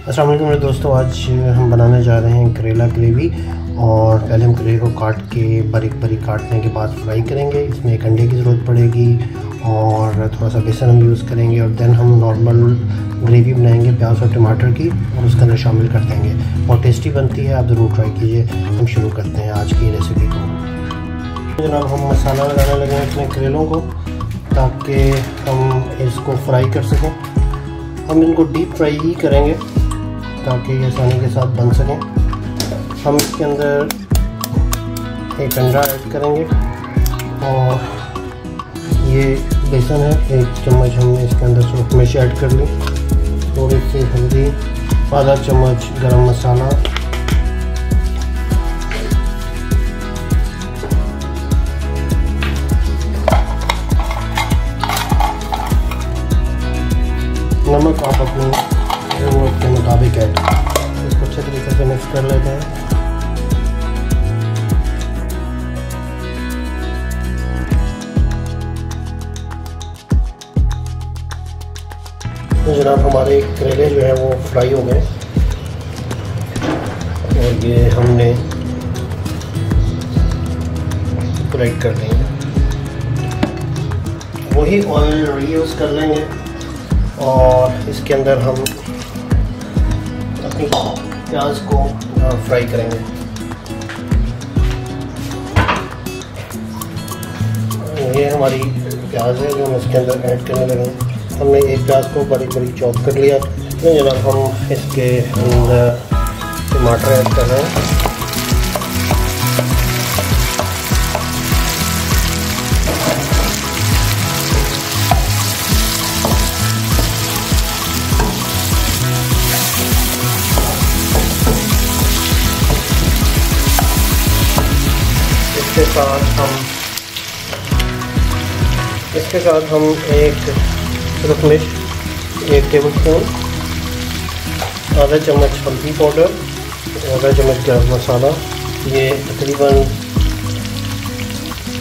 अस्सलाम वालेकुम मेरे दोस्तों, आज हम बनाने जा रहे हैं करेला ग्रेवी। और पहले हम करेले को काट के बारीक बारीक काटने के बाद फ्राई करेंगे। इसमें एक अंडे की ज़रूरत पड़ेगी और थोड़ा सा बेसन हम यूज़ करेंगे और देन हम नॉर्मल ग्रेवी बनाएंगे प्याज और टमाटर की और उसके अंदर शामिल कर देंगे। बहुत टेस्टी बनती है, आप ज़रूर ट्राई कीजिए। हम शुरू करते हैं आज की रेसिपी को। जनाब हम मसाला लगाने लगे हैं अपने करेलों को ताकि हम इसको फ्राई कर सकें। हम इनको डीप फ्राई ही करेंगे ताकि ये आसानी के साथ बन सकें। हम इसके अंदर एक अंडा ऐड करेंगे और ये बेसन है, 1 चम्मच हमने इसके अंदर सूरत मिर्च ऐड कर ली, थोड़ी सी हल्दी, आधा चम्मच गरम मसाला, नमक आप अपनी ज़रूरत के मुताबिक ऐड करें। इसको अच्छे तरीके से मिक्स कर लेते हैं। तो जनाब हमारे करेले जो है वो फ्राई हो गए और ये हमने फ्राई कर लेंगे। वही ऑयल रीयूज़ कर लेंगे और इसके अंदर हम अपनी प्याज को फ्राई करेंगे। ये हमारी प्याज है जो हम इसके अंदर ऐड करने लगे। हमने एक प्याज को बारीक बारीक चॉप कर लिया। तो जनाब हम इसके अंदर टमाटर ऐड कर रहे हैं। इसके साथ हम एक सूरत मिर्च, 1 टेबल स्पून, आधा चम्मच हल्दी पाउडर, आधा चम्मच गरम मसाला, ये तकरीबन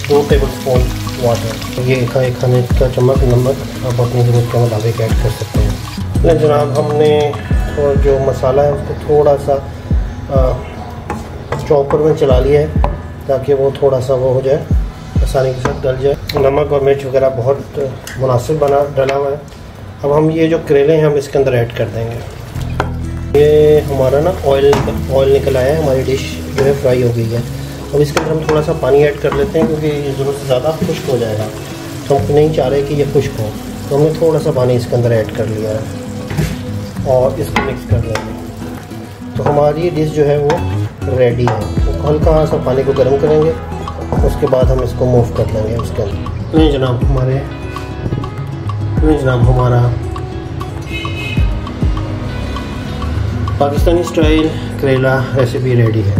2 टेबल स्पून वाटर, ये एक खाने का चम्मच नमक आप अपनी ज़रूरत के मुताबिक ऐड कर सकते हैं। तो जनाब हमने जो मसाला है उसको थोड़ा सा चॉपर में चला लिया है ताकि वो थोड़ा सा वो हो जाए, आसानी के साथ डल जाए। नमक और मिर्च वगैरह बहुत मुनासिब डला हुआ है। अब हम ये जो करेले हैं हम इसके अंदर ऐड कर देंगे। ये हमारा ना ऑयल निकल आया है, हमारी डिश जो है फ्राई हो गई है। अब इसके अंदर हम थोड़ा सा पानी ऐड कर लेते हैं क्योंकि ये ज़रूरत से ज़्यादा खुश्क हो जाएगा, तो हम नहीं चाह रहे कि ये खुश्क हो, तो हमने थोड़ा सा पानी इसके अंदर ऐड कर लिया है और इसको मिक्स कर लेंगे। तो हमारी डिश जो है वो रेडी है। तो हल्का सा पानी को गर्म करेंगे, उसके बाद हम इसको मूव कर लेंगे उसके अंदर। नहीं जनाब हमारा पाकिस्तानी स्टाइल करेला रेसिपी रेडी है।